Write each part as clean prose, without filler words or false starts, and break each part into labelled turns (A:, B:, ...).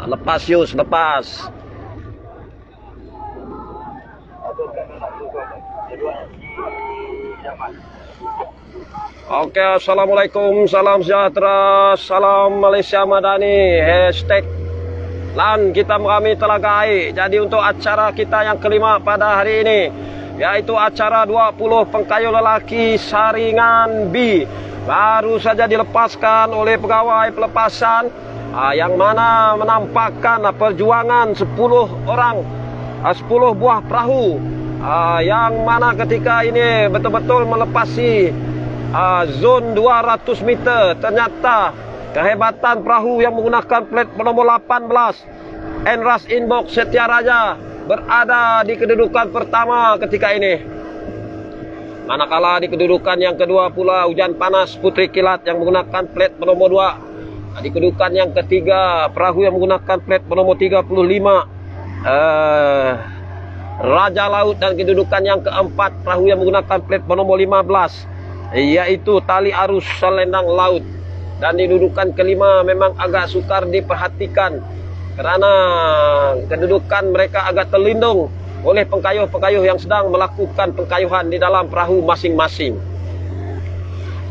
A: Lepas Yus, lepas. Oke, assalamualaikum, salam sejahtera, salam Malaysia Madani, hashtag LAN kita kami Telaga Air. Jadi untuk acara kita yang kelima pada hari ini, yaitu acara 20 pengkayuh lelaki saringan B, baru saja dilepaskan oleh pegawai pelepasan, yang mana menampakkan perjuangan 10 orang, 10 buah perahu, yang mana ketika ini betul-betul melepasi zon 200 meter. Ternyata kehebatan perahu yang menggunakan plat nomor 18 Enras Inbox Setia Raja berada di kedudukan pertama ketika ini. Manakala di kedudukan yang kedua pula Hujan Panas Putri Kilat yang menggunakan plat nomor 2. Di kedudukan yang ketiga perahu yang menggunakan plat nomor 35 Raja Laut, dan kedudukan yang keempat perahu yang menggunakan plat nomor 15 yaitu Tali Arus Selendang Laut. Dan di kedudukan kelima memang agak sukar diperhatikan karena kedudukan mereka agak terlindung oleh pengkayuh-pengkayuh yang sedang melakukan pengkayuhan di dalam perahu masing-masing.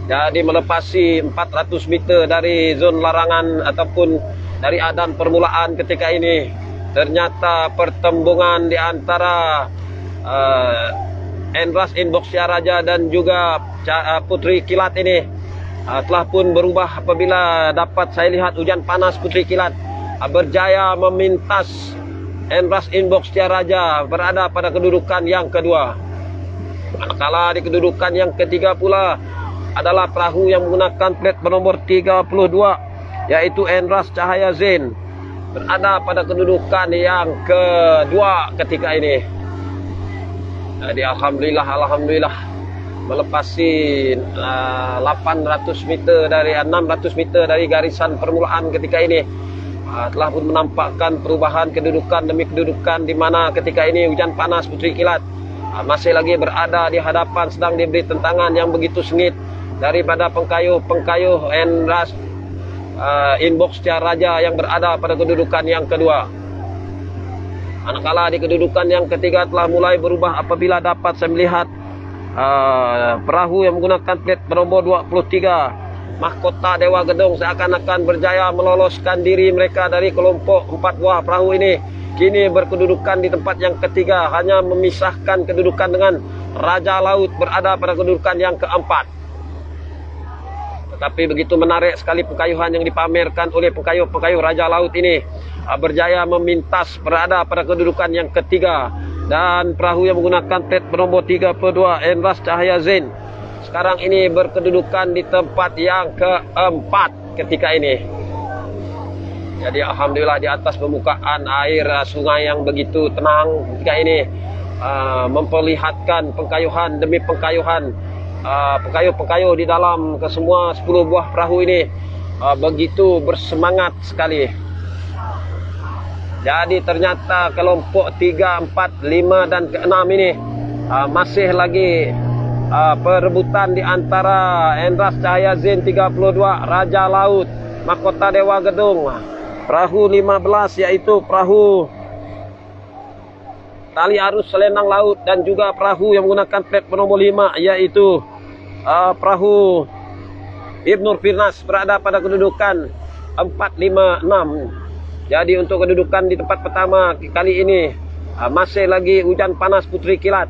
A: Jadi melepasi 400 meter dari zon larangan ataupun dari adan permulaan ketika ini. Ternyata pertembungan di antara Enras Inbox Setia Raja dan juga Putri Kilat ini telah pun berubah apabila dapat saya lihat Hujan Panas Putri Kilat berjaya memintas Enras Inbox Setia Raja berada pada kedudukan yang kedua. Manakala di kedudukan yang ketiga pula adalah perahu yang menggunakan plat bernomor 32 yaitu Enras Cahaya Zain berada pada kedudukan yang kedua ketika ini. Jadi alhamdulillah melepasi 800 meter dari 600 meter dari garisan permulaan ketika ini. Telah pun menampakkan perubahan kedudukan demi kedudukan, di mana ketika ini Hujan Panas Putri Kilat masih lagi berada di hadapan, sedang diberi tentangan yang begitu sengit daripada pengkayuh Enras Inbox Setia Raja yang berada pada kedudukan yang kedua. Manakala di kedudukan yang ketiga telah mulai berubah apabila dapat saya melihat perahu yang menggunakan plat bernomor 23 Mahkota Dewa Gedong seakan-akan berjaya meloloskan diri mereka dari kelompok 4 buah perahu ini. Kini berkedudukan di tempat yang ketiga, hanya memisahkan kedudukan dengan Raja Laut berada pada kedudukan yang keempat. Tetapi begitu menarik sekali pengkayuhan yang dipamerkan oleh pengkayuh Raja Laut ini, berjaya memintas berada pada kedudukan yang ketiga. Dan perahu yang menggunakan plat bernomor 32 Enras Cahaya Zain sekarang ini berkedudukan di tempat yang keempat ketika ini. Jadi alhamdulillah di atas permukaan air sungai yang begitu tenang ketika ini memperlihatkan pengkayuhan demi pengkayuhan pengkayuh di dalam kesemua 10 buah perahu ini begitu bersemangat sekali. Jadi ternyata kelompok 3, 4, 5 dan ke-6 ini masih lagi perebutan di antara Enras Cahaya Zain 32 Raja Laut Mahkota Dewa Gedung, perahu 15 yaitu perahu Tali Arus Selendang Laut, dan juga perahu yang menggunakan plat nomor 5 yaitu perahu Ibnur Firnas berada pada kedudukan 4, 5, 6. Jadi untuk kedudukan di tempat pertama kali ini masih lagi Hujan Panas Putri Kilat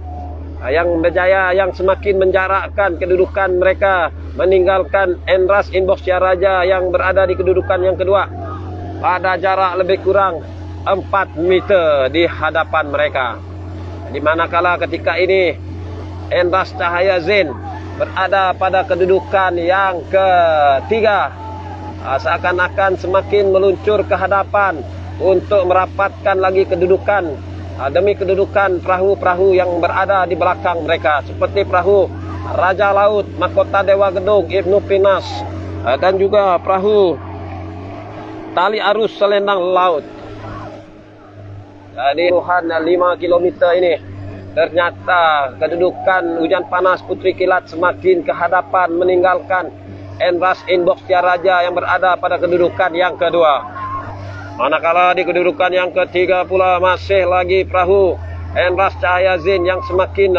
A: yang berjaya, yang semakin menjarakkan kedudukan mereka, meninggalkan Enras Inbox Setia Raja yang berada di kedudukan yang kedua pada jarak lebih kurang 4 meter di hadapan mereka. Di manakala ketika ini Enras Cahaya Zain berada pada kedudukan yang ketiga, seakan-akan semakin meluncur ke hadapan untuk merapatkan lagi kedudukan demi kedudukan perahu-perahu yang berada di belakang mereka, seperti perahu Raja Laut Mahkota Dewa Gedung Ibnu Pinas dan juga perahu Tali Arus Selendang Laut. Jadi 5 km ini ternyata kedudukan Hujan Panas Putri Kilat semakin ke hadapan, meninggalkan Enras Inbox Setia Raja yang berada pada kedudukan yang kedua. Manakala di kedudukan yang ketiga pula masih lagi perahu Endras Cahaya Zain yang semakin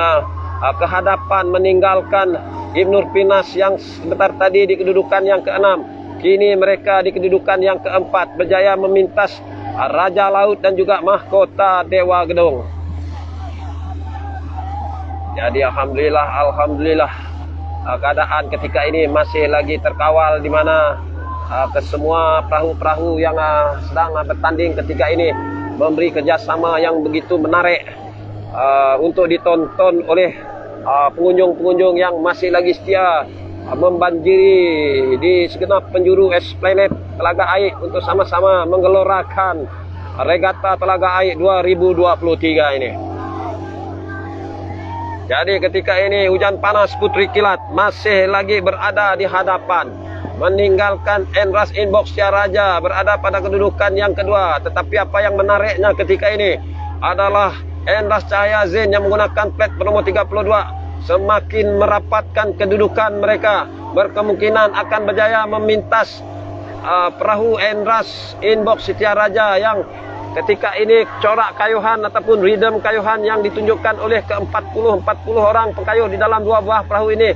A: ke hadapan meninggalkan Ibnur Firnas yang sebentar tadi di kedudukan yang keenam. Kini mereka di kedudukan yang keempat berjaya memintas Raja Laut dan juga Mahkota Dewa Gedung. Jadi alhamdulillah keadaan ketika ini masih lagi terkawal, di mana kesemua perahu-perahu yang sedang bertanding ketika ini memberi kerjasama yang begitu menarik untuk ditonton oleh pengunjung-pengunjung yang masih lagi setia membanjiri di segenap penjuru Esplanade Telaga Aik untuk sama-sama menggelorakan Regata Telaga Aik 2023 ini. Jadi ketika ini hujan panas Putri Kilat masih lagi berada di hadapan, meninggalkan Endras Inbox Raja berada pada kedudukan yang kedua. Tetapi apa yang menariknya ketika ini adalah Endras Cahaya Zain yang menggunakan plat bernomor 32 semakin merapatkan kedudukan mereka, berkemungkinan akan berjaya memintas perahu Endras Inbox Setia Raja yang ketika ini corak kayuhan ataupun rhythm kayuhan yang ditunjukkan oleh ke-40 orang pengkayuh di dalam dua buah perahu ini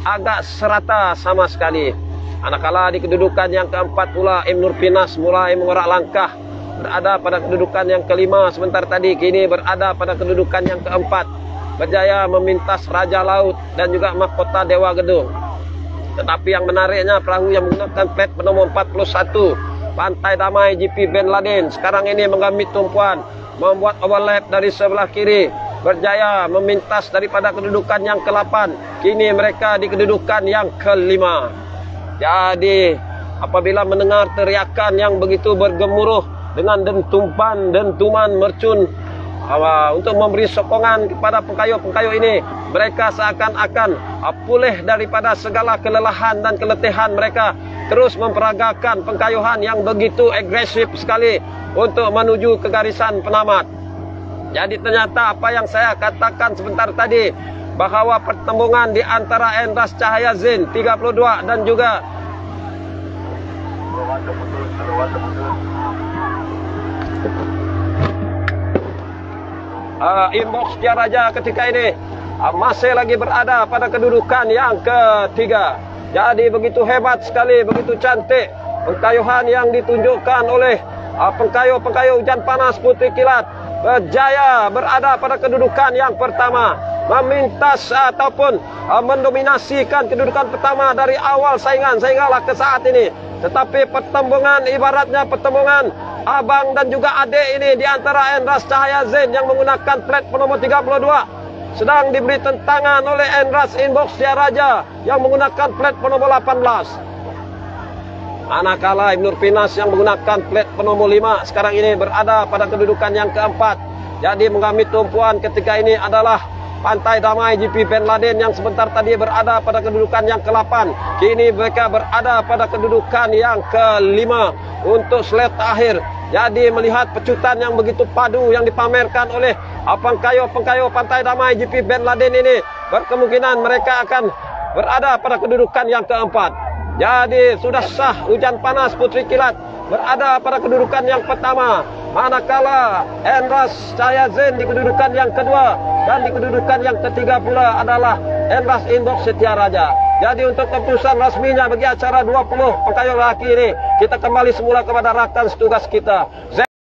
A: agak serata sama sekali. Manakala di kedudukan yang keempat pula Ibnur Firnas mulai mengorak langkah berada pada kedudukan yang kelima, sebentar tadi kini berada pada kedudukan yang keempat, berjaya memintas Raja Laut dan juga Mahkota Dewa Gedung. Tetapi yang menariknya perahu yang menggunakan plat bernomor 41 Pantai Damai GP Ben Laden sekarang ini mengambil tumpuan, membuat overlap dari sebelah kiri, berjaya memintas daripada kedudukan yang ke-8. Kini mereka di kedudukan yang ke-5. Jadi apabila mendengar teriakan yang begitu bergemuruh dengan dentuman mercun untuk memberi sokongan kepada pengkayuh-pengkayuh ini, mereka seakan-akan pulih daripada segala kelelahan dan keletihan mereka, terus memperagakan pengkayuhan yang begitu agresif sekali untuk menuju ke garisan penamat. Jadi ternyata apa yang saya katakan sebentar tadi, bahawa pertembungan di antara Endras Cahaya Zain 32 dan juga Inbox Setia Raja ketika ini masih lagi berada pada kedudukan yang ketiga. Jadi begitu hebat sekali, begitu cantik pengkayuhan yang ditunjukkan oleh pengkayuh hujan panas Putri Kilat, berjaya berada pada kedudukan yang pertama, memintas ataupun mendominasikan kedudukan pertama dari awal saingan sehinggalah ke saat ini. Tetapi pertembungan ibaratnya pertembungan abang dan juga adik ini di antara Endras Cahaya Zain yang menggunakan plat bernomor 32 sedang diberi tentangan oleh Endras Inbox Setia Raja yang menggunakan plat bernomor 18. Manakala Ibnur Firnas yang menggunakan plat bernomor 5 sekarang ini berada pada kedudukan yang keempat. Jadi mengambil tumpuan ketika ini adalah Pantai Damai GP Ben Laden yang sebentar tadi berada pada kedudukan yang ke-8. Kini mereka berada pada kedudukan yang ke-5 untuk slot akhir. Jadi melihat pecutan yang begitu padu yang dipamerkan oleh pengkayuh Pantai Damai GP Ben Laden ini, berkemungkinan mereka akan berada pada kedudukan yang keempat. Jadi sudah sah hujan panas Putri Kilat berada pada kedudukan yang pertama, manakala Endras Cahaya Zain di kedudukan yang kedua, dan di kedudukan yang ketiga pula adalah Endras Inbox Setia Raja. Jadi untuk keputusan resminya bagi acara 20 pengkayuh lelaki ini, kita kembali semula kepada rakan setugas kita.